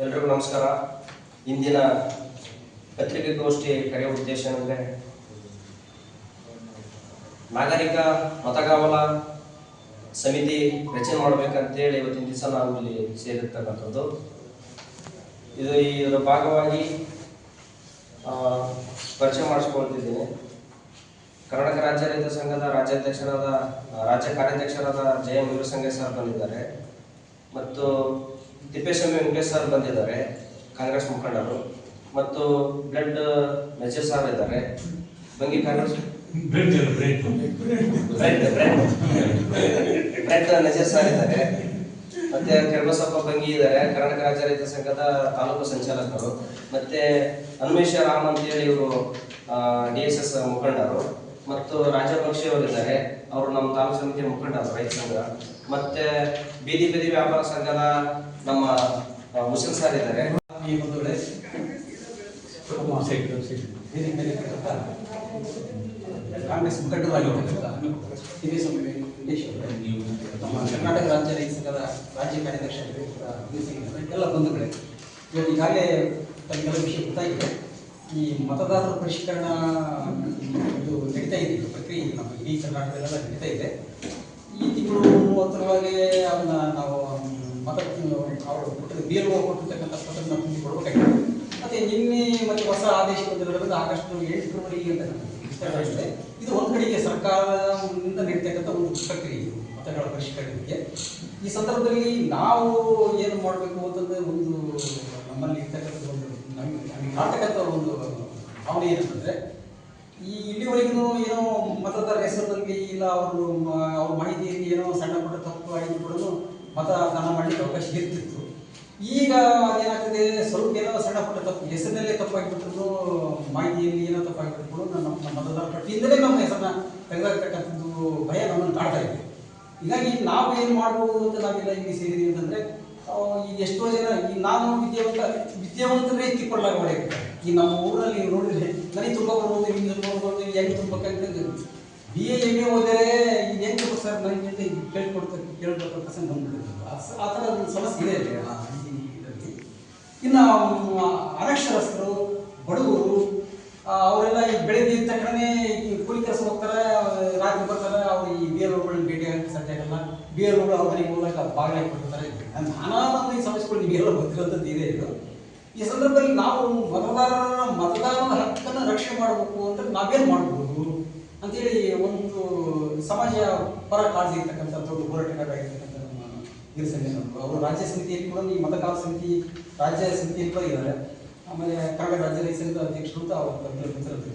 ಎಲ್ರಿಗೂ ನಮಸ್ಕಾರ. ಇಂದಿನ ಪತ್ರಿಕಾಗೋಷ್ಠಿ ಕರೆಯ ಉದ್ದೇಶ ಅಂದರೆ ನಾಗರಿಕ ಮತಗಾವಲ ಸಮಿತಿ ರಚನೆ ಮಾಡಬೇಕಂತೇಳಿ ಇವತ್ತಿನ ದಿವಸ ನಾವು ಇಲ್ಲಿ ಸೇರಿರ್ತಕ್ಕಂಥದ್ದು. ಇದರ ಭಾಗವಾಗಿ ಪರಿಚಯ ಮಾಡಿಸ್ಕೊಳ್ತಿದ್ದೀನಿ. ಕರ್ನಾಟಕ ರಾಜ್ಯ ರೈತ ಸಂಘದ ರಾಜ್ಯ ಕಾರ್ಯಾಧ್ಯಕ್ಷರಾದ ಜಯ ವೀರಸಂಗಯ್ಯ ಸರ್ ಬಂದಿದ್ದಾರೆ ಮತ್ತು ತಿಪ್ಪೇಸ್ವಾಮಿ ವೆಂಕಟೇಶ್ ಸರ್ ಬಂದಿದ್ದಾರೆ, ಕಾಂಗ್ರೆಸ್ ಮುಖಂಡರು. ಮತ್ತು ಬ್ಲಡ್ ಮೆಜರ್ ಸರ್ ಇದ್ದಾರೆ, ಬಂಗಿ ಕಾಂಗ್ರೆಸ್ ಬ್ರೆಡ್ ಮೆಜರ್ ಸರ್ ಇದ್ದಾರೆ. ಮತ್ತೆ ಕರ್ಬಸಪ್ಪ ಬಂಗಿ ಇದ್ದಾರೆ, ಕರ್ನಾಟಕ ರಾಜ್ಯ ರೈತ ಸಂಘದ ತಾಲೂಕು ಸಂಚಾಲಕರು. ಮತ್ತೆ ಹನುಮೇಶ ರಾಮ್ ಅಂತೇಳಿ ಇವರು DSS ಮುಖಂಡರು. ಮತ್ತು ರಾಜಭಕ್ಷಿ ಅವರಿದ್ದಾರೆ, ಅವರು ನಮ್ಮ ತಾಲೂಕು ಸಮಿತಿಯ ಮುಖಂಡರು ರೈತ ಸಂಘ. ಮತ್ತೆ ಬೀದಿ ವ್ಯಾಪಾರ ಸಂಘದ ನಮ್ಮ ಹುಸೇನ್ ಸರ್ ಇದ್ದಾರೆ. ಈ ಒಂದು ವೇಳೆ ಕಾಂಗ್ರೆಸ್ ಮುಖಂಡರಾಗಿರ್ತಕ್ಕಂಥ ತಿಪ್ಪೇಸ್ವಾಮಿ ವೆಂಕಟೇಶ್ ನಮ್ಮ ಕರ್ನಾಟಕ ರಾಜ್ಯ ರೈತ ಸಂಘದ ರಾಜ್ಯ ಕಾರ್ಯಾಧ್ಯಕ್ಷರು ಎಲ್ಲ ಬಂಧುಗಳೇ, ಇವತ್ತು ಈಗಾಗಲೇ ತಮಗೆಲ್ಲ ವಿಷಯ ಗೊತ್ತಾಗಿದೆ. ಈ ಮತದಾರರ ಪರಿಷ್ಕರಣ ಇದು ನಡೀತಾ ಇದೆ, ಪ್ರಕ್ರಿಯೆ ನಮ್ಮ ಇಡೀ ಕರ್ನಾಟಕದಲ್ಲೆಲ್ಲ ನಡೀತಾ ಇದೆ. ಈ ತಿಂಗಳು 30ರೊಳಗೆ ಅದನ್ನು ನಾವು ಅವರು BLO ಕೊಟ್ಟಿರ್ತಕ್ಕಂಥ ಪತ್ರವನ್ನು ತುಂಬಿ ಕೊಡಬೇಕಾಗಿದೆ. ಮತ್ತು ನಿನ್ನೆ ಮತ್ತು ಹೊಸ ಆದೇಶ ಬಂದಿರೋದ್ರಿಂದ ಆಗಸ್ಟ್ 8ರವರೆಗೆ ಅಂತಕ್ಕಂಥದ್ದು ಇದು ಒಂದು ಕಡೆಗೆ ಸರ್ಕಾರದಿಂದ ನಡೀತಕ್ಕಂಥ ಒಂದು ಪ್ರಕ್ರಿಯೆ ಮತಗಳ ಪರಿಷ್ಕರಣೆಗೆ. ಈ ಸಂದರ್ಭದಲ್ಲಿ ನಾವು ಏನು ಮಾಡಬೇಕು ಅಂತಂದರೆ, ಒಂದು ನಮ್ಮಲ್ಲಿ ಇರ್ತಕ್ಕಂಥ ಒಂದು ನಮಗೆ ಕಾಡ್ತಕ್ಕಂಥ ಒಂದು ಭಾವನೆ ಏನಂತಂದರೆ, ಇಲ್ಲಿವರೆಗೂ ಏನೋ ಮತದಾರರ ಹೆಸರಿನಲ್ಲಿ ಇಲ್ಲ ಅವ್ರ ಮಾಹಿತಿಯಲ್ಲಿ ಏನೋ ಸಣ್ಣ ಪುಟ್ಟ ತಪ್ಪು ಆಗಿ ಕೂಡ ಮತದಾನ ಮಾಡಲಿಕ್ಕೆ ಅವಕಾಶ ಇರ್ತಿತ್ತು. ಈಗ ಅದೇನಾಗ್ತದೆ, ಸ್ವಲ್ಪ ಏನೋ ಸಣ್ಣ ಪುಟ್ಟ ತಪ್ಪು ಹೆಸರಿನಲ್ಲೇ ತಪ್ಪಾಗಿಬಿಟ್ರು, ಮಾಹಿತಿಯಲ್ಲಿ ಏನೋ ತಪ್ಪಾಗಿಬಿಟ್ರು ನಮ್ಮ ಮತದಾರ ಪಟ್ಟಿಯಿಂದಲೇ ನಮ್ಮ ಹೆಸರನ್ನ ತೆಗೆದಾಗ್ತಕ್ಕಂಥದ್ದು ಭಯ ನಮ್ಮನ್ನು ಕಾಡ್ತಾ ಇದೆ. ಹೀಗಾಗಿ ನಾವು ಏನು ಮಾಡ್ಬೋದು ಅಂತ ನಾವೆಲ್ಲ ಇಲ್ಲಿ ಸೇರಿದ್ದೀವಿ ಅಂತಂದರೆ, ಈಗ ಎಷ್ಟೋ ಜನ ಈಗ ನಾನು ವಿದ್ಯಾವಂತರೇ ತಿಕ್ಕೊಳ್ಳಾಗ ಹೊಡೆಯುತ್ತೆ. ಈ ನಮ್ಮ ಊರಲ್ಲಿ ನೀವು ನೋಡಿದ್ರೆ ನನಗೆ ತುಂಬ ಬರ್ಬೋದು, ನಿಮ್ಗೆ ತುಂಬ ಬರ್ಬೋದು, ಹೆಂಗೆ ತುಂಬಬೇಕಂತಂದ್ರೆ BA MA ಹೋದರೆ ಈಗ ಹೆಂಗೆ ತುಂಬ ಸರ್ ನನಗೆ ಕೇಳ್ಕೊಡ್ತಕ್ಕ ಪ್ರಸಂಗ ಬಂದ್ಬಿಡುತ್ತೆ. ಆ ಥರ ಒಂದು ಸಮಸ್ಯೆ ಇದೆ ಇದರಲ್ಲಿ. ಇನ್ನು ಅನಕ್ಷರಸ್ಥರು, ಬಡವರು ಅವರೆಲ್ಲ ಈ ಬೆಳಗ್ಗೆ ಇದ್ದ ತಕ್ಷಣವೇ ಈ ಕೂಲಿ ಕೆಲಸ ಹೋಗ್ತಾರೆ, ರಾತ್ರಿ ಬರ್ತಾರೆ, ಅವ್ರು ಈ BLOಗಳನ್ನ ಭೇಟಿ ಆಗಕ್ಕೆ ಸಾಧ್ಯ ಆಗಲ್ಲ. BLOಗಳು ಅವ್ರ ಮನೆಗೆ ಹೋದಾಗ ಬಾಗಿಲಾಗಿ ಕೊಡ್ತಾರೆ. ನಾನಾ ಈ ಸಮಸ್ಯೆಗಳು ನಿಮಗೆಲ್ಲ ಗೊತ್ತಿರೋಂಥದ್ದು ಇದೆ. ಇದು ಈ ಸಂದರ್ಭದಲ್ಲಿ ನಾವು ಮತದಾರರ ಹಕ್ಕನ್ನು ರಕ್ಷಣೆ ಮಾಡಬೇಕು ಅಂತ ನಾವೇನು ಮಾಡ್ಬೋದು ಅಂತೇಳಿ ಒಂದು ಸಮಾಜ ಪರ ಕಾಳಜಿ ಇರ್ತಕ್ಕಂಥ ದೊಡ್ಡ ಹೋರಾಟಗಾರರಾಗಿರ್ತಕ್ಕಂಥ ನಮ್ಮ ವೀರಸಂಗಯ್ಯನವರು, ಅವರು ರಾಜ್ಯ ಸಮಿತಿಯಲ್ಲಿ ಕೂಡ ಈ ಮತದಾರ ಸಮಿತಿ ರಾಜ್ಯ ಸಮಿತಿಯಲ್ಲಿ ಕೂಡ ಇದ್ದಾರೆ. ಆಮೇಲೆ ಕರ್ನಾಟಕ ರಾಜ್ಯ ರೈತ ಸಂಘದ ಅಧ್ಯಕ್ಷರು ಅಂತ ಅವರು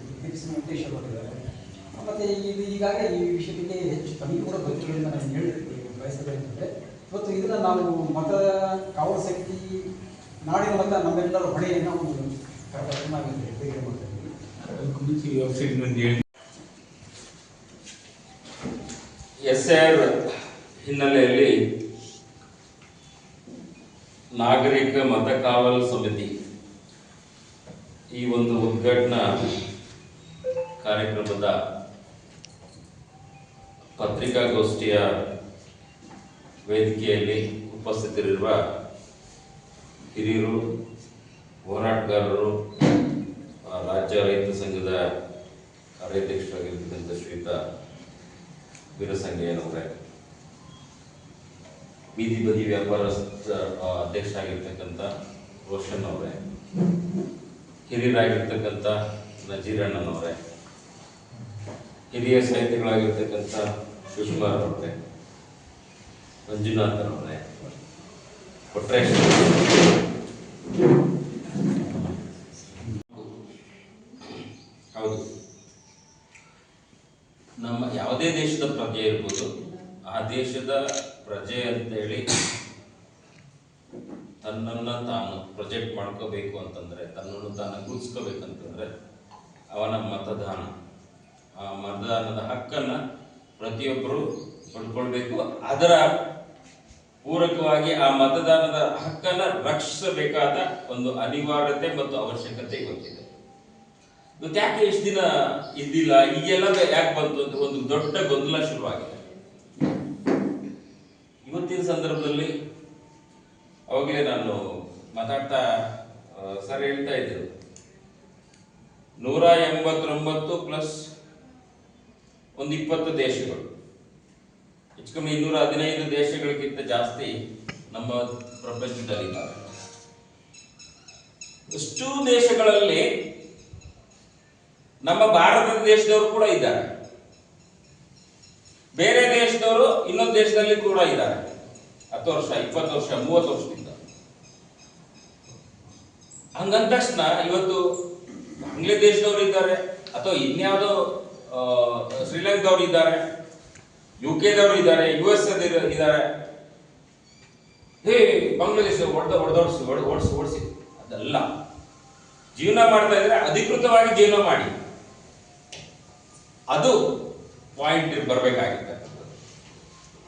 ತಿಪ್ಪೇಸ್ವಾಮಿ ವೆಂಕಟೇಶ್ ಅವರು ಇದ್ದಾರೆ. ಮತ್ತು ಈಗಾಗಲೇ ಈ ವಿಷಯಕ್ಕೆ ಹೆಚ್ಚು ತಮಗೆ ಕೂಡ ಗೊತ್ತಿರೋದ್ರಿಂದ ನಾನು ಹೇಳ್ತೀನಿ ಬಯಸಬೇಕಂತಂದರೆ, ಇವತ್ತು ಇದನ್ನು ನಾವು ಮತ ಕಾವಲು ಸಮಿತಿ ನಾಡಿನ ಮತ ನಮ್ಮೆಲ್ಲರ ಹೊಣೆಯನ್ನು ಒಂದು ಬೇಗ ಮಾಡ್ತೀವಿ. SIR ಹಿನ್ನೆಲೆಯಲ್ಲಿ ನಾಗರಿಕ ಮತ ಕಾವಲು ಸಮಿತಿ ಈ ಒಂದು ಉದ್ಘಾಟನಾ ಕಾರ್ಯಕ್ರಮದ ಪತ್ರಿಕಾಗೋಷ್ಠಿಯ ವೇದಿಕೆಯಲ್ಲಿ ಉಪಸ್ಥಿತರಿರುವ ಹಿರಿಯರು, ಹೋರಾಟಗಾರರು, ರಾಜ್ಯ ರೈತ ಸಂಘದ ಕಾರ್ಯಾಧ್ಯಕ್ಷರಾಗಿರ್ತಕ್ಕಂಥ ಶ್ರೀಯುತ ವೀರಸಂಗಯ್ಯನವರೇ, ಬೀದಿ ವ್ಯಾಪಾರ ಅಧ್ಯಕ್ಷರಾಗಿರ್ತಕ್ಕಂಥ ರೋಷನ್ ಅವರೇ, ಹಿರಿಯರಾಗಿರ್ತಕ್ಕಂಥ ನಜೀರಣ್ಣನವರೇ, ಹಿರಿಯ ಸಾಹಿತಿಗಳಾಗಿರ್ತಕ್ಕಂಥ ಶಿವಕುಮಾರ್ ಅವರೇ, ಮಂಜುನಾಥನವರೇ, ಕೊಟ್ರೇಶ್, ಹೌದು, ನಮ್ಮ ಯಾವುದೇ ದೇಶದ ಪ್ರಜೆ ಇರ್ಬೋದು, ಆ ದೇಶದ ಪ್ರಜೆ ಅಂತೇಳಿ ತನ್ನನ್ನು ತಾನು ಪ್ರೊಜೆಕ್ಟ್ ಮಾಡ್ಕೋಬೇಕು ಅಂತಂದರೆ, ತನ್ನನ್ನು ತಾನು ಗುರುತಿಸ್ಕೋಬೇಕಂತಂದರೆ ಅವನ ಮತದಾನ, ಆ ಮತದಾನದ ಹಕ್ಕನ್ನು ಪ್ರತಿಯೊಬ್ಬರು ಪಡ್ಕೊಳ್ಬೇಕು. ಅದರ ಪೂರಕವಾಗಿ ಆ ಮತದಾನದ ಹಕ್ಕನ್ನು ರಕ್ಷಿಸಬೇಕಾದ ಒಂದು ಅನಿವಾರ್ಯತೆ ಮತ್ತು ಅವಶ್ಯಕತೆ ಗೊತ್ತಿದೆ. ಇವತ್ತು ಯಾಕೆ ಇಷ್ಟು ದಿನ ಇದ್ದಿಲ್ಲ, ಈಗೆಲ್ಲ ಯಾಕೆ ಬಂತು ಅಂತ ಒಂದು ದೊಡ್ಡ ಗೊಂದಲ ಶುರುವಾಗಿದೆ. ಇವತ್ತಿನ ಸಂದರ್ಭದಲ್ಲಿ ಅವಾಗಲೇ ನಾನು ಮಾತಾಡ್ತಾ ಸರ್ ಹೇಳ್ತಾ ಇದ್ರು 189 ಪ್ಲಸ್ ಒಂದು 20 ದೇಶಗಳು, ಹೆಚ್ಚು ಕಮ್ಮಿ 215 ದೇಶಗಳಿಗಿಂತ ಜಾಸ್ತಿ ನಮ್ಮ ಪ್ರಪಂಚದಲ್ಲಿದ್ದಾರೆ. ಇಷ್ಟು ದೇಶಗಳಲ್ಲಿ ನಮ್ಮ ಭಾರತ ದೇಶದವರು ಕೂಡ ಇದ್ದಾರೆ, ಬೇರೆ ದೇಶದವರು ಇನ್ನೊಂದು ದೇಶದಲ್ಲಿ ಕೂಡ ಇದ್ದಾರೆ. 10 ವರ್ಷ 20 ವರ್ಷ 30 ವರ್ಷದಿಂದ. ಹಂಗಂದ ತಕ್ಷಣ ಇವತ್ತು ಬಾಂಗ್ಲಾದೇಶದವರು ಇದ್ದಾರೆ, ಅಥವಾ ಇನ್ಯಾವುದೋ ಶ್ರೀಲಂಕಾದವರು ಇದ್ದಾರೆ, UK-ದವರು ಇದ್ದಾರೆ, US ಇದ್ದಾರೆ, ಹೇ ಬಾಂಗ್ಲಾದೇಶ ಓಡಿಸಿ ಅದಲ್ಲ. ಜೀವನ ಮಾಡ್ತಾ ಇದ್ರೆ ಅಧಿಕೃತವಾಗಿ ಜೀವನ ಮಾಡಿ, ಅದು ಪಾಯಿಂಟ್ ಬರಬೇಕಾಗಿತ್ತು.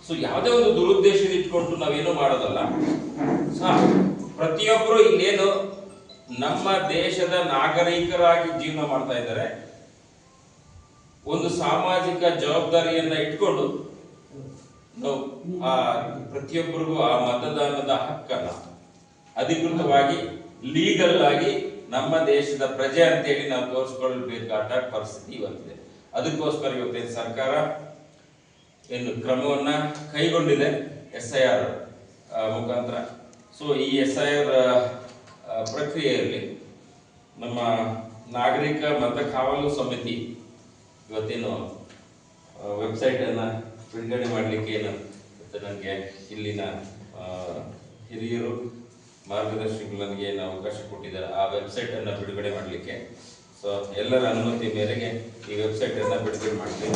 ಸೊ ಯಾವುದೇ ಒಂದು ದುರುದ್ದೇಶದ ಇಟ್ಕೊಂಡು ನಾವೇನು ಮಾಡೋದಲ್ಲ. ಪ್ರತಿಯೊಬ್ಬರು ಇಲ್ಲೇನು ನಮ್ಮ ದೇಶದ ನಾಗರಿಕರಾಗಿ ಜೀವನ ಮಾಡ್ತಾ ಇದ್ದಾರೆ, ಒಂದು ಸಾಮಾಜಿಕ ಜವಾಬ್ದಾರಿಯನ್ನ ಇಟ್ಕೊಂಡು ನಾವು ಆ ಪ್ರತಿಯೊಬ್ಬರಿಗೂ ಆ ಮತದಾನದ ಹಕ್ಕನ್ನ ಅಧಿಕೃತವಾಗಿ ಲೀಗಲ್ ಆಗಿ ನಮ್ಮ ದೇಶದ ಪ್ರಜೆ ಅಂತೇಳಿ ನಾವು ತೋರಿಸ್ಕೊಳ್ಬೇಕಾದ ಪರಿಸ್ಥಿತಿ ಇವತ್ತಿದೆ. ಅದಕ್ಕೋಸ್ಕರ ಇವತ್ತೇನು ಸರ್ಕಾರ ಏನು ಕ್ರಮವನ್ನ ಕೈಗೊಂಡಿದೆ SIR ಮುಖಾಂತರ. ಸೊ ಈ SIR ಪ್ರಕ್ರಿಯೆಯಲ್ಲಿ ನಮ್ಮ ನಾಗರಿಕ ಮತ ಕಾವಲು ಸಮಿತಿ ಇವತ್ತೇನು ವೆಬ್ಸೈಟ್ ಅನ್ನ ಬಿಡುಗಡೆ ಮಾಡಲಿಕ್ಕೆ ಏನು ನನಗೆ ಇಲ್ಲಿನ ಹಿರಿಯರು ಮಾರ್ಗದರ್ಶಿಗಳು ನನಗೆ ಏನು ಅವಕಾಶ ಕೊಟ್ಟಿದ್ದಾರೆ ಆ ವೆಬ್ಸೈಟ್ ಅನ್ನ ಬಿಡುಗಡೆ ಮಾಡಲಿಕ್ಕೆ. ಸೊ ಎಲ್ಲರ ಅನುಮತಿ ಮೇರೆಗೆ ಈ ವೆಬ್ಸೈಟ್ ಅನ್ನ ಬಿಡುಗಡೆ ಮಾಡ್ತೀವಿ.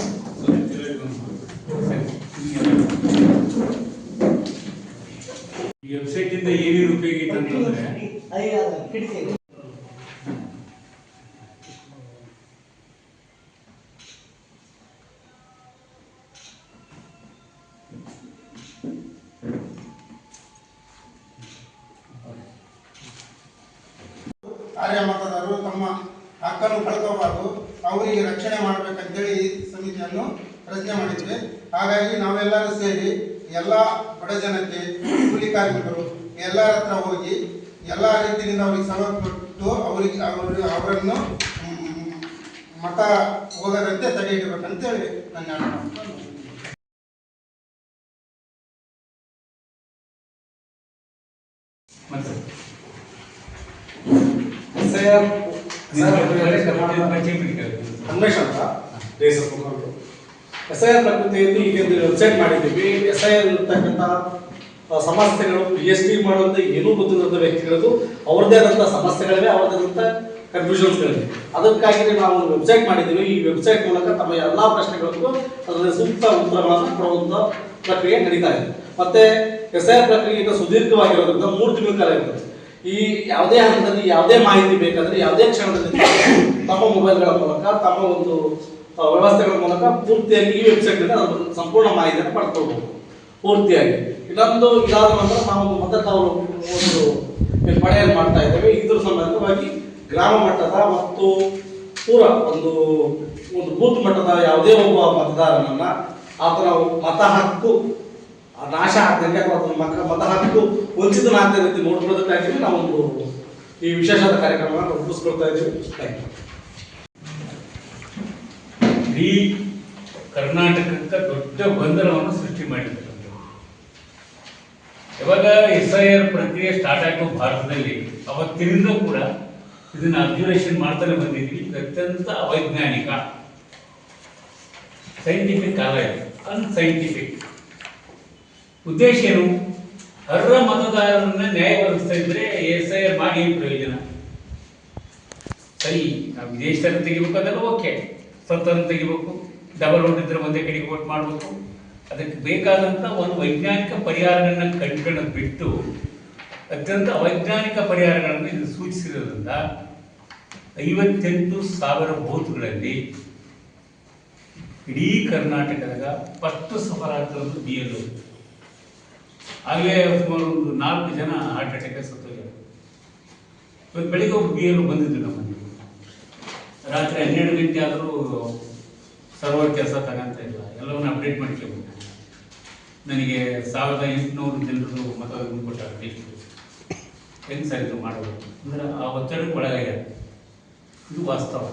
ಈ ವೆಬ್ಸೈಟ್ ಇಂದ ಏನೇನು ಉಪಯೋಗ ಐತೆ ಅಂತಂದ್ರೆ ಆರ್ಯ ಮತದಾರರು ತಮ್ಮ ಹಕ್ಕನ್ನು ಕಳ್ಕೋಬಾರ್ದು, ಅವರಿಗೆ ರಕ್ಷಣೆ ಮಾಡಬೇಕಂತೇಳಿ ಈ ಸಮಿತಿಯನ್ನು ರಚನೆ ಮಾಡಿದ್ವಿ. ಹಾಗಾಗಿ ನಾವೆಲ್ಲರೂ ಸೇರಿ ಎಲ್ಲ ಬಡ ಜನತೆ, ಕೂಲಿ ಕಾರ್ಮಿಕರು ಎಲ್ಲರ ಹತ್ರ ಹೋಗಿ ಎಲ್ಲ ರೀತಿಯಿಂದ ಅವರಿಗೆ ಸವಲತ್ತು ಕೊಟ್ಟು ಅವರನ್ನು ಮತ ಹೋಗದಂತೆ ತಡೆ ಹಿಡಬೇಕಂತೇಳಿ ನನ್ನ ಅನ್ವೇಷ್ ಅಂತ SIR ಪ್ರಕೃತಿಯಲ್ಲಿ ಈಗ ವೆಬ್ಸೈಟ್ ಮಾಡಿದ್ದೀವಿ. SIR ಇರ್ತಕ್ಕಂಥ ಸಮಸ್ಯೆಗಳು PhD ಮಾಡುವಂಥ ಏನೂ ಗೊತ್ತಿಲ್ಲದ ವ್ಯಕ್ತಿಗಳದ್ದು ಅವ್ರದ್ದೇ ಆದಂಥ ಸಮಸ್ಯೆಗಳಿವೆ, ಅವ್ರದ್ದೇ ಆದಂಥ ಕನ್ಫ್ಯೂಷನ್ಸ್ಗಳಿವೆ. ಅದಕ್ಕಾಗಿ ನಾವು ವೆಬ್ಸೈಟ್ ಮಾಡಿದ್ದೀವಿ. ಈ ವೆಬ್ಸೈಟ್ ಮೂಲಕ ತಮ್ಮ ಎಲ್ಲ ಪ್ರಶ್ನೆಗಳಿಗೂ ಅದರಲ್ಲಿ ಸೂಕ್ತ ಉತ್ತರಗಳನ್ನು ಕೊಡುವಂಥ ಪ್ರಕ್ರಿಯೆ ನಡೀತಾ ಇದೆ. ಮತ್ತೆ SIR ಪ್ರಕ್ರಿಯೆ ಸುದೀರ್ಘವಾಗಿರೋದ್ರಿಂದ 3 ತಿಂಗಳ ಕಾಲ ಇರ್ತದೆ. ಈ ಯಾವುದೇ ಹಂತದಲ್ಲಿ ಯಾವುದೇ ಮಾಹಿತಿ ಬೇಕಾದ್ರೆ ಯಾವುದೇ ಕ್ಷಣದಲ್ಲಿ ತಮ್ಮ ಮೊಬೈಲ್ಗಳ ಮೂಲಕ ತಮ್ಮ ಒಂದು ವ್ಯವಸ್ಥೆಗಳ ಮೂಲಕ ಪೂರ್ತಿಯಾಗಿ ಈ ವೆಬ್ಸೈಟ್ ಇಂದ ಸಂಪೂರ್ಣ ಮಾಹಿತಿಯನ್ನು ಪಡ್ಕೊಳ್ಬಹುದು ಪೂರ್ತಿಯಾಗಿ. ಇನ್ನೊಂದು ಇದಾದ ನಂತರ ನಾವು ಮತದಾರರು ಒಂದು ಪಡೆಯನ್ನು ಮಾಡ್ತಾ ಇದ್ದೇವೆ. ಇದ್ರ ಸಂಬಂಧವಾಗಿ ಗ್ರಾಮ ಮಟ್ಟದ ಮತ್ತು ಪೂರ ಒಂದು ಬೂತ್ ಮಟ್ಟದ ಯಾವುದೇ ಒಬ್ಬ ಮತದಾರನನ್ನ ಆತನ ಮತ ಹಕ್ಕು ನಾಶ ಆಗ್ತದೆ ಅಥವಾ ಮತ ಹಕ್ಕು ವಂಚಿತನಾಗ್ತದೆ ರೀತಿ ನೋಡ್ಕೊಳ್ಳೋದಕ್ಕಾಗಿ ನಾವೊಂದು ಈ ವಿಶೇಷವಾದ ಕಾರ್ಯಕ್ರಮವನ್ನು ರೂಪಿಸ್ಕೊಳ್ತಾ ಇದ್ದೀವಿ. Thank you. ಇಡೀ ಕರ್ನಾಟಕಕ್ಕೆ ದೊಡ್ಡ ಗೊಂದಲವನ್ನು ಸೃಷ್ಟಿ ಮಾಡಿದ್ದಾರೆ. ಯಾವಾಗ SIR ಪ್ರಕ್ರಿಯೆ ಸ್ಟಾರ್ಟ್ ಆಗೋ ಭಾರತದಲ್ಲಿ ಅವತ್ತಿನಿಂದ ಕೂಡ ಇದನ್ನ ಅಬ್ಸರ್ವೇಷನ್ ಮಾಡ್ತಾನೆ ಬಂದಿದ್ವಿ. ಅತ್ಯಂತ ಅವೈಜ್ಞಾನಿಕ, ಸೈಂಟಿಫಿಕ್ ಅಲ್ಲ, ಇದು ಅನ್ಸೈಂಟಿಫಿಕ್. ಉದ್ದೇಶ ಏನು? ಅರ್ಹ ಮತದಾರರನ್ನ ನ್ಯಾಯ ಒದಗಿಸ್ತಾ ಇದ್ರೆ SIR ಮಾಡಿ ಏನು ಪ್ರಯೋಜನ? ಸರಿ, ನಾವು ವಿದೇಶದಲ್ಲಿ ತೆಗಿಬೇಕು, ಅದೆಲ್ಲ ಓಕೆ. ಸ್ವತಂತ್ರ ತೆಗಿಬೇಕು, ಡಬಲ್ ವೋಟ್ ಇದ್ರೆ ಒಂದೇ ಕಡೆಗೆ ವೋಟ್ ಮಾಡಬೇಕು. ಅದಕ್ಕೆ ಬೇಕಾದಂಥ ಒಂದು ವೈಜ್ಞಾನಿಕ ಪರಿಹಾರಗಳನ್ನ ಕಂಡುಕೊಳ್ಳೋದು ಬಿಟ್ಟು ಅತ್ಯಂತ ಅವೈಜ್ಞಾನಿಕ ಪರಿಹಾರಗಳನ್ನು ಇದು ಸೂಚಿಸಿರೋದ್ರಿಂದ 58,000 ಬೂತ್ಗಳಲ್ಲಿ ಇಡೀ ಕರ್ನಾಟಕದಾಗ ಫಸ್ಟ್ ಸಫರ್ ಆಗ್ತಿರೋದು BLO. ಆಗಲೇ ಸುಮಾರು ಒಂದು 4 ಜನ ಹಾರ್ಟ್ ಅಟ್ಯಾಕ್ ಸತ್ತೋಗ್ಯಾರ. ಇವತ್ತು ಬೆಳಿಗ್ಗೆ ಒಬ್ಬ BLO ಬಂದಿದ್ದು ನಮ್ಮಲ್ಲಿ. ರಾತ್ರಿ 12 ಗಂಟೆ ಆದರೂ ಸರ್ವರ್ ಕೆಲಸ ತಗೊಂತ ಇಲ್ಲ, ಎಲ್ಲವನ್ನ ಅಪ್ಡೇಟ್ ಮಾಡ್ಕೊಬೇಕು. ನನಗೆ 1800 ಜನರು ಮತವನ್ನು ಕೊಟ್ಟಾರೆ. ಹೆಂಗೆ ಸರ್ ಇದು ಮಾಡೋದು ಅಂದ್ರೆ ಆ ಒತ್ತಡಕ್ಕೆ ಒಳಗಾಗ್ಯಾರ. ಇದು ವಾಸ್ತವ.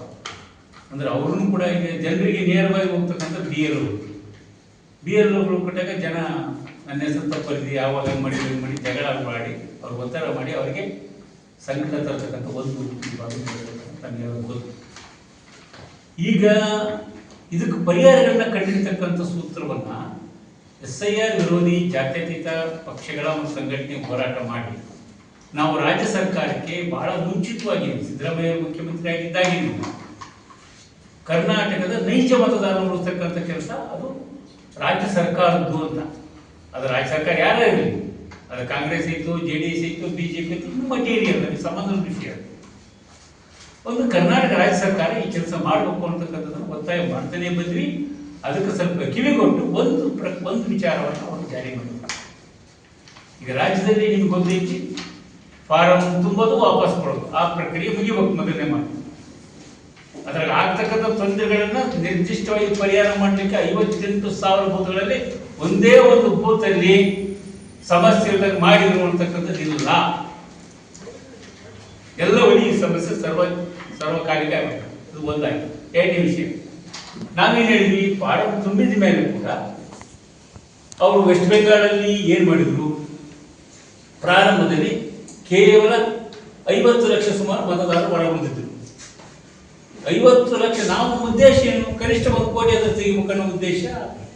ಅಂದ್ರೆ ಅವ್ರೂ ಕೂಡ ಈಗ ಜನರಿಗೆ ನೇರವಾಗಿ ಹೋಗ್ತಕ್ಕಂಥ ಬಿ ಎಲ್ ಒಗಳು ಕೊಟ್ಟಾಗ ಜನ ನನ್ನ ಹೆಸರು ತಪ್ಪರಿದಿ ಯಾವಾಗ ಹೆಂಗೆ ಮಾಡಿ ಜಗಳ ಮಾಡಿ ಅವ್ರಿಗೆ ಒತ್ತಡ ಮಾಡಿ ಅವರಿಗೆ ಸಂಕಟ ತರ್ತಕ್ಕಂಥ ಒಂದು ತಮಗೆ ಗೊತ್ತು. ಈಗ ಇದಕ್ಕೆ ಪರಿಹಾರಗಳನ್ನ ಕಂಡಿರ್ತಕ್ಕಂಥ ಸೂತ್ರವನ್ನು SIR ವಿರೋಧಿ ಜಾತ್ಯತೀತ ಪಕ್ಷಗಳ ಒಂದು ಸಂಘಟನೆ ಹೋರಾಟ ಮಾಡಿ ನಾವು ರಾಜ್ಯ ಸರ್ಕಾರಕ್ಕೆ ಬಹಳ ಮುಂಚಿತವಾಗಿ ಸಿದ್ದರಾಮಯ್ಯ ಮುಖ್ಯಮಂತ್ರಿ ಆಗಿದ್ದಾಗಿನಿಂದ ಕರ್ನಾಟಕದ ನೈಜ ಮತದಾರ ಉಳಿಸ್ತಕ್ಕಂಥ ಕೆಲಸ ಅದು ರಾಜ್ಯ ಸರ್ಕಾರದ್ದು ಅಂತ. ಅದು ರಾಜ್ಯ ಸರ್ಕಾರ ಯಾರೇ ಇರಲಿ, ಅದು ಕಾಂಗ್ರೆಸ್ ಇತ್ತು, JDS ಇತ್ತು, BJP ಇತ್ತು, ಇನ್ನು ಮಟೀರಿಯಲ್ ಸಂಬಂಧದ ವಿಷಯ. ಒಂದು ಕರ್ನಾಟಕ ರಾಜ್ಯ ಸರ್ಕಾರ ಈ ಕೆಲಸ ಮಾಡಬೇಕು ಅಂತಕ್ಕಂಥದ್ದನ್ನು ಒತ್ತಾಯ ಮಾಡ್ತಾನೆ ಬಂದ್ವಿ. ಅದಕ್ಕೆ ಸ್ವಲ್ಪ ಕಿವಿಗೊಟ್ಟು ಒಂದು ವಿಚಾರವನ್ನು ಅವರು ಜಾರಿ ಮಾಡಿದ್ರು. ಈಗ ರಾಜ್ಯದಲ್ಲಿ ನಿಮ್ಗೆ ಗೊತ್ತೈತಿ, ಫಾರಂ ತುಂಬೋದು ವಾಪಸ್ ಕೊಡೋದು ಆ ಪ್ರಕ್ರಿಯೆ ಮುಗಿಬೇಕು ಮೊದಲನೇ ಮಾತು. ಅದ್ರಾಗ ಆಗ್ತಕ್ಕಂಥ ತೊಂದರೆಗಳನ್ನ ನಿರ್ದಿಷ್ಟವಾಗಿ ಪರಿಹಾರ ಮಾಡಲಿಕ್ಕೆ 58,000 ಬೂತ್ಗಳಲ್ಲಿ ಒಂದೇ ಒಂದು ಬೂತಲ್ಲಿ ಸಮಸ್ಯೆ ಮಾಡಿದ್ರು ಅಂತಕ್ಕಂಥದ್ದು ಇಲ್ಲ. ಎಲ್ಲವೂ ಈ ಸಮಸ್ಯೆ ಸರ್ವಕಾಲಿಕ ಆಗಬೇಕು. ಇದು ಒಂದಾಗಿ. ಎರಡನೇ ವಿಷಯ, ನಾವೇನು ಹೇಳಿದ್ವಿ, ಫಾರಂ ತುಂಬಿದ ಮೇಲೆ ಕೂಡ ಅವರು ವೆಸ್ಟ್ ಬೆಂಗಾಳಲ್ಲಿ ಏನು ಮಾಡಿದ್ರು, ಪ್ರಾರಂಭದಲ್ಲಿ ಕೇವಲ 50 ಲಕ್ಷ ಸುಮಾರು ಮತದಾರರು ಒಳಗೊಂಡಿದ್ದರು. 50 ಲಕ್ಷ. ನಾವು ಉದ್ದೇಶ ಏನು, ಕನಿಷ್ಠ 1 ಕೋಟಿ ಅದನ್ನು ತೆಗಿಬೇಕು ಅನ್ನೋ ಉದ್ದೇಶ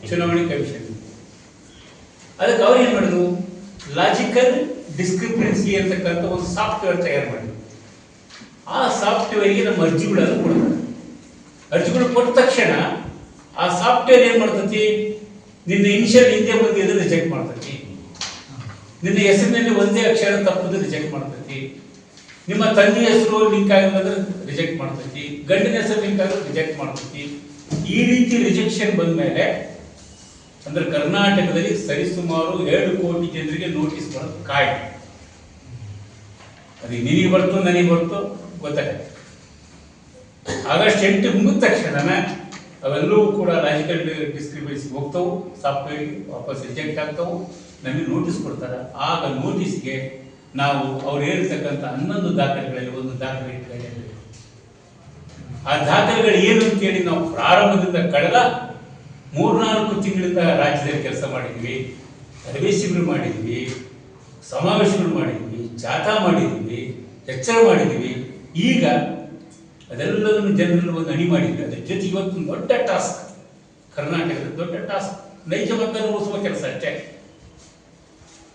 ಚುನಾವಣೆ ಕಮಿಷನ್. ಅದಕ್ಕೆ ಅವ್ರು ಏನು ಮಾಡಿದ್ರು, ಲಾಜಿಕಲ್ ಡಿಸ್ಕ್ರಿಪೆನ್ಸಿ ಅಂತಕ್ಕಂಥ ಒಂದು ಸಾಫ್ಟ್ವೇರ್ ತಯಾರು ಮಾಡಿದ್ರು. ಆ ಸಾಫ್ಟ್ವೇರ್ಗೆ ನಮ್ಮ ಅರ್ಜಿಗಳನ್ನು ಕೊಡ್ತಾರೆ. ಅರ್ಜಿಗಳು ಕೊಟ್ಟ ತಕ್ಷಣ ಆ ಸಾಫ್ಟ್ವೇರ್ ಏನು ಮಾಡ್ತತಿ, ನಿನ್ನ ಇನಿಷಿಯಲ್ ಹಿಂದೆ ಮುಂದೆ ಇದ್ರೆ ರಿಜೆಕ್ಟ್ ಮಾಡ್ತತಿ, ನಿನ್ನ ಹೆಸರಿನಲ್ಲಿ ಒಂದೇ ಅಕ್ಷರ ತಪ್ಪದು ರಿಜೆಕ್ಟ್ ಮಾಡ್ತತಿ, ನಿಮ್ಮ ತಂದೆ ಹೆಸರು ಲಿಂಕ್ ಆಗಿದ್ರೆ ರಿಜೆಕ್ಟ್ ಮಾಡ್ತೈತಿ, ಗಂಡಿನ ಹೆಸರು ಲಿಂಕ್ ಆಗಿದ್ರೆ ರಿಜೆಕ್ಟ್ ಮಾಡ್ತೈತಿ. ಈ ರೀತಿ ರಿಜೆಕ್ಷನ್ ಬಂದ ಮೇಲೆ ಅಂದ್ರೆ ಕರ್ನಾಟಕದಲ್ಲಿ ಸರಿಸುಮಾರು 2 ಕೋಟಿ ಜನರಿಗೆ ನೋಟಿಸ್ ಬರೋದು ಕಾಯ್ದೆ. ಅದು ನಿನಗೆ ಬರ್ತು ನನಗೆ ಬರ್ತು ಗೊತ್ತಾಗುತ್ತೆ. ಆಗಸ್ಟ್ 8 ಮುಗಿದ ತಕ್ಷಣ ಅವೆಲ್ಲವೂ ಕೂಡ ಲಾಜಿಕಲ್ ಡಿಸ್ಕ್ರಿಪೆನ್ಸಿ ಹೋಗ್ತವು, ಸಾಫ್ಟ್ವೇರ್ ವಾಪಸ್ ರಿಜೆಕ್ಟ್ ಆಗ್ತವು, ನಮಗೆ ನೋಟಿಸ್ ಕೊಡ್ತಾರೆ. ಆಗ ನೋಟಿಸ್ಗೆ ನಾವು ಅವ್ರು ಹೇಳಿರ್ತಕ್ಕಂಥ 11 ದಾಖಲೆಗಳಲ್ಲಿ ಒಂದು ದಾಖಲೆ ಇಟ್ಕೊಂಡಿದ್ದೇವೆ. ಆ ದಾಖಲೆಗಳು ಏನು ಅಂತೇಳಿ ನಾವು ಪ್ರಾರಂಭದಿಂದ ಕಳೆದ 3-4 ತಿಂಗಳಿಂದ ರಾಜ್ಯದಲ್ಲಿ ಕೆಲಸ ಮಾಡಿದ್ವಿ. ತರಬೇತಿಗಳು ಮಾಡಿದ್ವಿ, ಸಮಾವೇಶಗಳು ಮಾಡಿದ್ವಿ, ಜಾಥಾ ಮಾಡಿದ್ವಿ, ಎಚ್ಚರ ಮಾಡಿದ್ವಿ. ಈಗ ಅದೆಲ್ಲದನ್ನು ಜನರಲ್ಲಿ ಒಂದು ಅಣಿ ಮಾಡಿದ್ವಿ. ಅದ್ರ ಜೊತೆ ಇವತ್ತು ದೊಡ್ಡ ಟಾಸ್ಕ್, ಕರ್ನಾಟಕದ ದೊಡ್ಡ ಟಾಸ್ಕ್ ನೈಜ ಮತದಾನ ಉಳಿಸುವ ಕೆಲಸ ಅಷ್ಟೇ.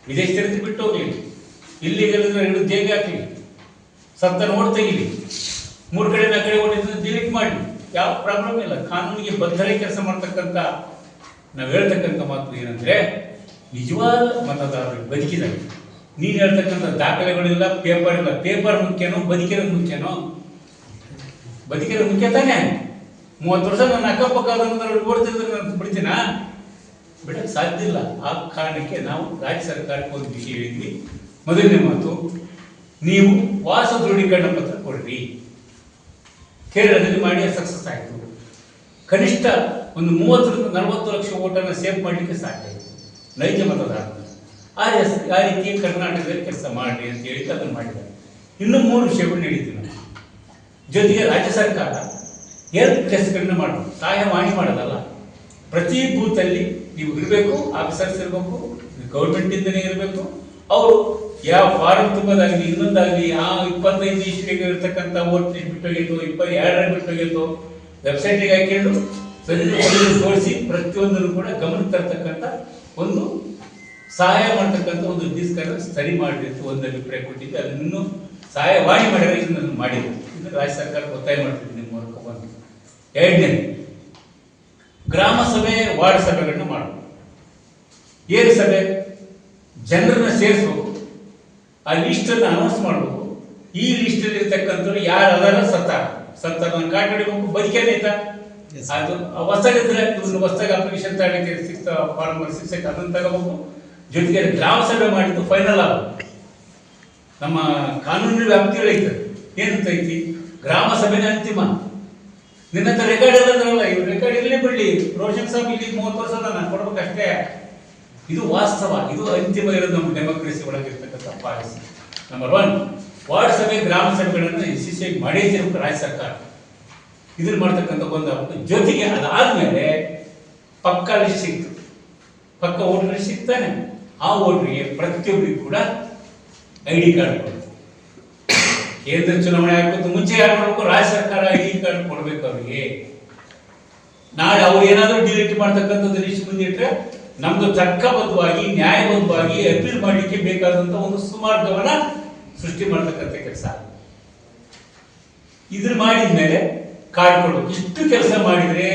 ವಿದೇಶದಲ್ಲಿ ಬಿಟ್ಟು ಹೋಗ್ಲಿ, ಇಲ್ಲಿಗೆಲ್ಲ 2 ದೇಗ ಹಾಕಲಿ, ಸತ್ತ ನೋಡ್ ತೆಗಿಲಿ, 3 ಕಡೆ 4 ಕಡೆ ಓಡಿದ್ರೆ ಡಿಲೀಟ್ ಮಾಡಿ, ಯಾವ ಪ್ರಾಬ್ಲಮ್ ಇಲ್ಲ. ಕಾನೂನಿಗೆ ಬದ್ಧರಾಗಿ ಕೆಲಸ ಮಾಡ್ತಕ್ಕಂಥ ನಾವು ಹೇಳ್ತಕ್ಕಂಥ ಮಾತು ಏನಂದ್ರೆ, ನಿಜವಾದ ಮತದಾರರಿಗೆ ಬದುಕಿದಾಗ ನೀನು ಹೇಳ್ತಕ್ಕಂಥ ದಾಖಲೆಗಳಿಲ್ಲ, ಪೇಪರ್ ಇಲ್ಲ. ಪೇಪರ್ ಮುಖ್ಯನೋ ಬದುಕಿರೋದು ಮುಖ್ಯನೋ? ಬದುಕಿರೋದು ಮುಖ್ಯ ತಾನೇ. 30 ವರ್ಷ ನನ್ನ ಅಕ್ಕಪಕ್ಕ ಓಡ್ತಿದ್ರೆ ನಾನು ಬಿಡ್ತೀನಾ? ಬಿಡಕ್ಕೆ ಸಾಧ್ಯ ಇಲ್ಲ. ಆ ಕಾರಣಕ್ಕೆ ನಾವು ರಾಜ್ಯ ಸರ್ಕಾರಕ್ಕೆ ಒಂದು ವಿಷಯ ಹೇಳಿದ್ವಿ. ಮೊದಲನೇ ಮಾತು, ನೀವು ವಾಸ ದೃಢೀಕರಣ ಪತ್ರ ಕೊಡ್ರಿ. ಕೇರಳದಲ್ಲಿ ಮಾಡಿ ಸಕ್ಸಸ್ ಆಯಿತು. ಕನಿಷ್ಠ ಒಂದು 30-40 ಲಕ್ಷ ಓಟನ್ನು ಸೇವ್ ಮಾಡಲಿಕ್ಕೆ ಸಾಧ್ಯ ಆಯಿತು ನೈಜ ಮತದಾರ. ಆ ರೀತಿ ಕರ್ನಾಟಕದಲ್ಲಿ ಕೆಲಸ ಮಾಡಿ ಅಂತ ಹೇಳಿ ಅದನ್ನು ಮಾಡಿದ್ದಾರೆ. ಇನ್ನೂ 3 ವಿಷಯಗಳು ನಡೀತೀವಿ ನಾವು. ಜೊತೆಗೆ ರಾಜ್ಯ ಸರ್ಕಾರ ಹೆಲ್ಪ್ ಡೆಸ್ಕ್ಗಳನ್ನ ಮಾಡಬೇಕು, ಸಹಾಯವಾಣಿ ಮಾಡೋದಲ್ಲ. ಪ್ರತಿ ಬೂತಲ್ಲಿ ನೀವು ಇರಬೇಕು, ಆಫೀಸರ್ಸ್ ಇರಬೇಕು, ಗೌರ್ಮೆಂಟಿಂದನೇ ಇರಬೇಕು. ಅವರು ಯಾವ ಫಾರಂ ತುಂಬೋದಾಗಲಿ ಇನ್ನೊಂದಾಗಲಿ ಆ 25 ಇಸ್ವಿಗೆ ಇರ್ತಕ್ಕಂಥ ಓಟ್ ಬಿಟ್ಟೋಗಿತ್ತು, 22 ಬಿಟ್ಟೋಗಿತ್ತು, ವೆಬ್ಸೈಟಿಗೆ ಹಾಕಿಕೊಂಡು ತೋರಿಸಿ ಪ್ರತಿಯೊಂದನ್ನು ಕೂಡ ಗಮನಕ್ಕೆ ತರ್ತಕ್ಕಂಥ ಒಂದು ಸಹಾಯ ಮಾಡ್ತಕ್ಕಂಥ ಒಂದು ಡಿಸ್ಕನ್ನು ಸರಿ ಮಾಡಿತ್ತು ಒಂದು ಅಭಿಪ್ರಾಯ ಕೊಟ್ಟಿದ್ದು. ಅದನ್ನು ಸಹಾಯವಾಣಿ ಮಾಡಿದ್ರೆ ಇದನ್ನು ಮಾಡಿದ್ರು. ಇದು ರಾಜ್ಯ ಸರ್ಕಾರ ಒತ್ತಾಯ ಮಾಡ್ತಿದ್ದೆ ನಿಮ್ಮ ಮೂಲಕ ಬಂದು. ಎರಡನೇ, ಗ್ರಾಮ ಸಭೆ ವಾರ್ಡ್ ಸಭೆಗಳನ್ನ ಮಾಡಬೇಕು. ಏನು ಸಭೆ? ಜನರನ್ನ ಸೇರಿಸ್ಬೇಕು, ಆ ಲಿಸ್ಟನ್ನು ಅನೌನ್ಸ್ ಮಾಡಬೇಕು. ಈ ಲಿಸ್ಟಲ್ಲಿ ಇರ್ತಕ್ಕಂಥವ್ರು ಯಾರು ಅದರ ಸತ್ತಾರ ಕಾರ್ಡ್ ಹಿಡಿಬೇಕು, ಬದುಕೇನೈತ ಅದು ಹೊಸಗಿದ್ರೆ ಇವ್ರನ್ನ ಹೊಸದಾಗಿ ಅಪ್ಲಿಕೇಶನ್ ತಗೊಳ್ಳಕ್ಕೆ 6th ಫಾರ್ಮ್ 6 ಅದನ್ನು ತಗೋಬೇಕು. ಜೊತೆಗೆ ಗ್ರಾಮ ಸಭೆ ಮಾಡಿದ್ದು ಫೈನಲ್ ಆಗಬೇಕು. ನಮ್ಮ ಕಾನೂನಿನ ವ್ಯಾಪ್ತಿಗಳೈತೆ ಏನಂತ ಐತಿ, ಗ್ರಾಮ ಸಭೆನೇ ಅಂತಿಮ. ನಿನ್ನ ಹತ್ರ ರೆಕಾರ್ಡ್ ಇರೋದ್ರಲ್ಲ, ಇವ್ರು ರೆಕಾರ್ಡ್ ಇರಲಿ ಬಿಡಲಿ, ರೋಷನ್ ಸಾಬ್ ಇಲ್ಲಿ 30 ವರ್ಷ ನಾನು ಕೊಡ್ಬೇಕಷ್ಟೇ. ಇದು ವಾಸ್ತವ, ಇದು ಅಂತಿಮ ಇರೋದು ನಮ್ಮ ಡೆಮೋಕ್ರಸಿ ಒಳಗಿರ್ತಕ್ಕಂಥ ಪಾಲಿಸಿ. ನಂಬರ್ 1 ವಾರ್ಡ್ ಸಭೆ ಗ್ರಾಮ ಸಭೆಗಳನ್ನು ಯಶಸ್ವಿಯಾಗಿ ಮಾಡಿರ್ಬೇಕು ರಾಜ್ಯ ಸರ್ಕಾರ. ಇದನ್ನ ಮಾಡ್ತಕ್ಕಂಥ ಒಂದು ಜೊತೆಗೆ ಅದಾದ್ಮೇಲೆ ಪಕ್ಕ ಲಿಸ್ಟ್ ಸಿಕ್ತು, ಪಕ್ಕ ವೋಟರ್ ಲಿಸ್ಟ್ ಸಿಗ್ತಾನೆ. ಆ ವೋಟರ್ಗೆ ಪ್ರತಿಯೊಬ್ಬರಿಗೂ ಕೂಡ ID ಕಾರ್ಡ್ ಕೊಡ್ತಾರೆ. ಕೇಂದ್ರ ಚುನಾವಣೆ ಆಗೋದು ಮುಂಚೆ ಯಾರು ಮಾಡಬೇಕು? ರಾಜ್ಯ ಸರ್ಕಾರ ID ಕಾರ್ಡ್ ಕೊಡ್ಬೇಕು ಅವರಿಗೆ. ನಾಳೆ ಅವ್ರು ಏನಾದರೂ ಡಿಲೀಟ್ ಮಾಡ್ತಕ್ಕಂಥದ್ದು ಲಿಸ್ಟ್ ಮುಂದಿಟ್ರೆ ನಮ್ದು ತರ್ಕಬದ್ಧವಾಗಿ ನ್ಯಾಯಬದ್ಧವಾಗಿ ಅಪೀಲ್ ಮಾಡಲಿಕ್ಕೆ ಬೇಕಾದಂತ ಒಂದು ಸುಮಾರ್ಗವನ್ನ ಸೃಷ್ಟಿ ಮಾಡ್ತಕ್ಕಂಥ ಕೆಲಸ. ಇದನ್ನ ಮಾಡಿದ ಮೇಲೆ ಕಾರ್ಡ್ ಕೊಡಬೇಕು. ಇಷ್ಟು ಕೆಲಸ ಮಾಡಿದ್ರೆ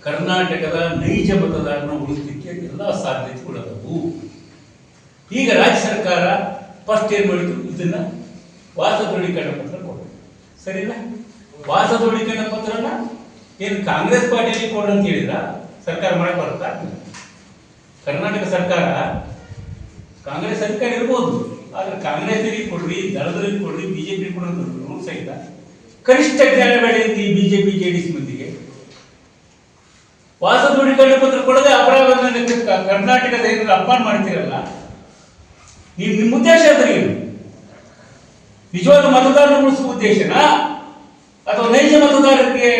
ಕರ್ನಾಟಕದ ನೈಜ ಮತದಾರನ ಉಳಿಸಲಿಕ್ಕೆ ಎಲ್ಲ ಸಾಧ್ಯತೆಗಳದವು. ಈಗ ರಾಜ್ಯ ಸರ್ಕಾರ ಫಸ್ಟ್ ಏನ್ ಮಾಡಿದ್ರು, ಇದನ್ನ ವಾಸ ದೃಢೀಕರಣ ಪತ್ರ ಕೊಡಬೇಕು. ಸರಿನಾ? ವಾಸ ದೃಢೀಕರಣ ಪತ್ರನ ಏನು ಕಾಂಗ್ರೆಸ್ ಪಾರ್ಟಿಯಲ್ಲಿ ಕೊಡ್ರಿ ಅಂತ ಹೇಳಿದ್ರ ಸರ್ಕಾರ ಮಾಡಕ್ ಬರುತ್ತಾ? ಕರ್ನಾಟಕ ಸರ್ಕಾರ ಕಾಂಗ್ರೆಸ್ ಅಧಿಕಾರ ಇರ್ಬೋದು, ಆದ್ರೆ ಕಾಂಗ್ರೆಸ್ಗೆ ಕೊಡ್ರಿ, ದಳದಲ್ಲಿ ಕೊಡ್ರಿ, ಬಿಜೆಪಿ ಕೊಡ್ರಿ ರೂಲ್ಸ್ ಸಹಿತ ಕನಿಷ್ಠ ಜ್ಞಾನ ಬೇಡ ಈ ಬಿಜೆಪಿ ಜೆಡಿಎಸ್ ಮಂದಿಗೆ. ವಾಸ ದೃಢೀಕರಣ ಪತ್ರ ಕೊಡದೆ ಅಪರಾಧ ಕರ್ನಾಟಕದ ಏನಾದ್ರು ಅಪಮಾನ ಮಾಡ್ತೀರಲ್ಲ, ನಿಮ್ಮ ಉದ್ದೇಶ ಅಂದ್ರೆ ಏನು? ನಿಜವಾದ ಮತದಾರನ ಉಳಿಸುವ ಉದ್ದೇಶನಾ ಅಥವಾ ನೈಜ ಮತದಾರರಿಗೆ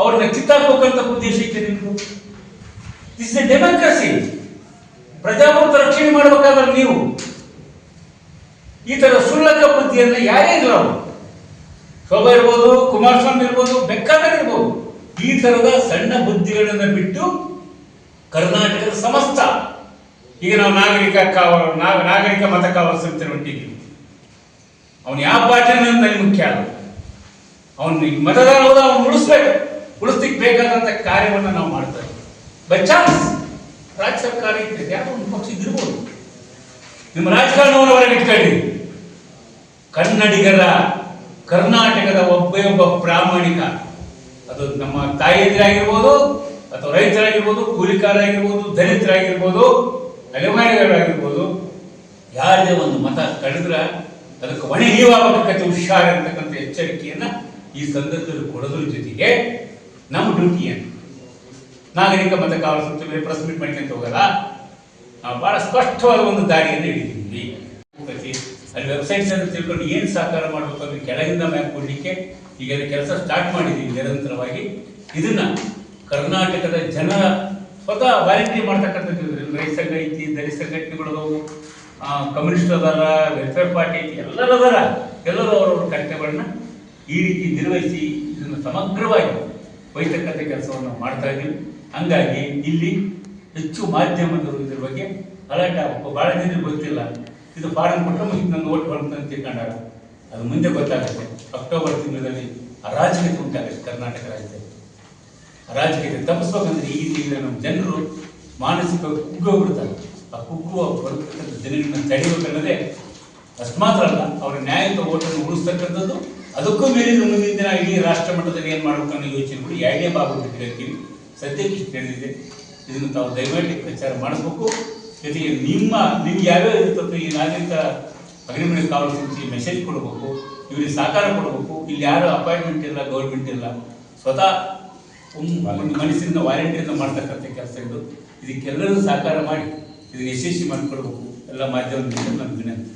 ಅವ್ರನ್ನ ಕಿತ್ತಾಕೋಕಂತ ಉದ್ದೇಶ ಇತ್ತು ನಿಮ್ದು? This is A democracy. ಪ್ರಜಾಪ್ರಭುತ್ವ ರಕ್ಷಣೆ ಮಾಡಬೇಕಾದ್ರೆ ನೀವು ಈ ತರ ಸುಳ್ಳಕ ಬುದ್ಧಿಯನ್ನ ಯಾರೇ ಇಲ್ಲ, ಶೋಭಾ ಇರ್ಬೋದು, ಕುಮಾರಸ್ವಾಮಿ ಇರ್ಬೋದು, ಬೇಕಾದ್ರೆ ಇರ್ಬೋದು, ಈ ತರದ ಸಣ್ಣ ಬುದ್ಧಿಗಳನ್ನ ಬಿಟ್ಟು ಕರ್ನಾಟಕದ ಸಮಸ್ತ ಈಗ ನಾವು ನಾಗರಿಕ ಮತ ಕಾವಲು ಸಮಿತಿ ಹೊಂಟಿದ್ದೀವಿ. ಅವನು ಯಾವ ಪಾರ್ಟಿ ನನಗೆ ಮುಖ್ಯ ಅಲ್ಲ, ಅವನು ಮತದಾರ ಹೋದ ಅವನು ಉಳಿಸ್ಲಿಕ್ಕೆ ಬೇಕಾದಂತ ಕಾರ್ಯವನ್ನ ನಾವು ಮಾಡ್ತಾ ಇದ್ದೀವಿ. ಬೈ ಚಾನ್ಸ್ ರಾಜ್ಯ ಸರ್ಕಾರ ಇರ್ತದೆ, ಯಾರೋ ಒಂದು ಪಕ್ಷ ಇರ್ಬೋದು, ನಿಮ್ಮ ರಾಜಕಾರಣವನ್ನು ಹೊರಗೆ ಇಟ್ಕೊಳ್ಳಿ. ಕನ್ನಡಿಗರ ಕರ್ನಾಟಕದ ಒಬ್ಬ ಪ್ರಾಮಾಣಿಕ, ಅದು ನಮ್ಮ ತಾಯಿಯಂದಿರಾಗಿರ್ಬೋದು ಅಥವಾ ರೈತರಾಗಿರ್ಬೋದು, ಕೂಲಿಕಾರರಾಗಿರ್ಬೋದು, ದಲಿತರಾಗಿರ್ಬೋದು, ಅಲೆಮಾರಿಗಳಾಗಿರ್ಬೋದು, ಯಾರದೇ ಒಂದು ಮತ ಕಳೆದ್ರ ಅದಕ್ಕೆ ಹೊಣೆ ನೀವಾಗಬೇಕಂತ ಹುಷಾರಿರ್ತಕ್ಕಂಥ ಎಚ್ಚರಿಕೆಯನ್ನ ಈ ಸಂದರ್ಭದಲ್ಲಿ ಕೊಡೋದ್ರ ಜೊತೆಗೆ ನಮ್ಮ ಡ್ಯೂಟಿ ಏನು, ನಾಗರಿಕ ಮತ ಕಾವಲು ಸಮಿತಿ ಪ್ರೆಸ್ ಮೀಟ್ ಮಾಡ್ಕೊಂತ ಹೋಗಲ್ಲ, ನಾವು ಬಹಳ ಸ್ಪಷ್ಟವಾದ ಒಂದು ದಾರಿಯನ್ನು ಹಿಡಿದಿದ್ದೀವಿ. ಅಲ್ಲಿ ವೆಬ್ಸೈಟ್ಸ್ ಅನ್ನು ತಿಳ್ಕೊಂಡು ಏನು ಸಹಕಾರ ಮಾಡಬೇಕು ಅಂದ್ರೆ ಕೆಳಗಿಂದ ಮ್ಯಾಪ್ ಕೊಡ್ಲಿಕ್ಕೆ ಈಗ ಕೆಲಸ ಸ್ಟಾರ್ಟ್ ಮಾಡಿದ್ದೀವಿ ನಿರಂತರವಾಗಿ. ಇದನ್ನ ಕರ್ನಾಟಕದ ಜನರ ಸ್ವತಃ ವ್ಯಾರಂಟಿ ಮಾಡ್ತಕ್ಕಂಥದ್ದು. ರೈತ ಸಂಘ ಐತಿ, ದಲಿತ ಸಂಘಟನೆಗಳು, ಕಮ್ಯುನಿಸ್ಟ್ ಅದಾರ, ವೆಲ್ಫೇರ್ ಪಾರ್ಟಿ ಐತಿ, ಎಲ್ಲರೂ ಅವರವ್ರ ಕರ್ತವ್ಯಗಳನ್ನ ಈ ರೀತಿ ನಿರ್ವಹಿಸಿ ಇದನ್ನು ಸಮಗ್ರವಾಗಿ ವಹಿಸ್ತಕ್ಕಂಥ ಕೆಲಸವನ್ನು ಮಾಡ್ತಾ ಇದ್ದೀವಿ. ಹಂಗಾಗಿ ಇಲ್ಲಿ ಹೆಚ್ಚು ಮಾಧ್ಯಮದವರು ಇದ್ರ ಬಗ್ಗೆ ಅಲರ್ಟ್ ಆಗಬೇಕು. ಭಾಳ ಜನರಿಗೆ ಗೊತ್ತಿಲ್ಲ, ಇದು ಫಾರಂ ಕೊಟ್ಟರೆ ಮುಗಿದು ನಂಗೆ ಓಟ್ ಬರುತ್ತೆ ಅಂತ ತಿಳ್ಕೊಂಡಾಗ ಅದು ಮುಂದೆ ಗೊತ್ತಾಗುತ್ತೆ. ಅಕ್ಟೋಬರ್ ತಿಂಗಳಲ್ಲಿ ಅರಾಜಕತೆ ಉಂಟಾಗುತ್ತೆ ಕರ್ನಾಟಕ ರಾಜ್ಯದಲ್ಲಿ. ಅರಾಜಕತೆ ತಪ್ಪಿಸ್ಬೇಕಂದ್ರೆ ಈ ರೀತಿಯಿಂದ ನಮ್ಮ ಜನರು ಮಾನಸಿಕ ಕುಗ್ಗೋಗ್ಬಿಡ್ತಾರೆ. ಆ ಕುಗ್ಗುವ ಬರ್ತಕ್ಕಂಥ ಜನರನ್ನ ತಡೆಯಬೇಕನ್ನೋದೇ ಅಷ್ಟು ಮಾತ್ರ ಅಲ್ಲ, ಅವರ ನ್ಯಾಯಯುತ ಓಟನ್ನು ಉಳಿಸ್ತಕ್ಕಂಥದ್ದು. ಅದಕ್ಕೂ ಮೇಲಿನ ಮುಂದಿನ ದಿನ ಇಡೀ ರಾಷ್ಟ್ರ ಮಟ್ಟದಲ್ಲಿ ಏನು ಮಾಡಬೇಕು ಅನ್ನೋ ಯೋಚನೆಗಳು ಎರಡನೇ ಭಾಗದಲ್ಲಿ ಹೇಳ್ತೀವಿ. ಸದ್ಯಕ್ಕೆ ಇಷ್ಟು ಹೇಳಿದೆ. ಇದನ್ನು ತಾವು ದಯಮಾಡಿ ಪ್ರಚಾರ ಮಾಡಿಸ್ಬೇಕು. ಜೊತೆಗೆ ನಿಮ್ಗೆ ಯಾವ್ಯಾವ ಇರ್ತದೆ ಈ ನಾಗರಿಕ ಅಗ್ನಿಮಣಿ ಕಾವಲು ಸಮಿತಿ ಮೆಸೇಜ್ ಕೊಡಬೇಕು, ಇವರಿಗೆ ಸಹಕಾರ ಕೊಡಬೇಕು. ಇಲ್ಲಿ ಯಾರು ಅಪಾಯಿಂಟ್ಮೆಂಟ್ ಇಲ್ಲ, ಗೌರ್ಮೆಂಟ್ ಇಲ್ಲ, ಸ್ವತಃ ಒಂದು ಮನಸ್ಸಿನಿಂದ ವಾರಂಟಿಯಿಂದ ಮಾಡ್ತಕ್ಕಂಥ ಕೆಲಸ ಇದು. ಇದಕ್ಕೆಲ್ಲರೂ ಸಹಕಾರ ಮಾಡಿ ಇದನ್ನು ಯಶಸ್ವಿ ಮಾಡಿಕೊಡ್ಬೇಕು. ಎಲ್ಲ ಮಾಧ್ಯಮದಿಂದ ನನ್ನ ವಿನಂತಿ.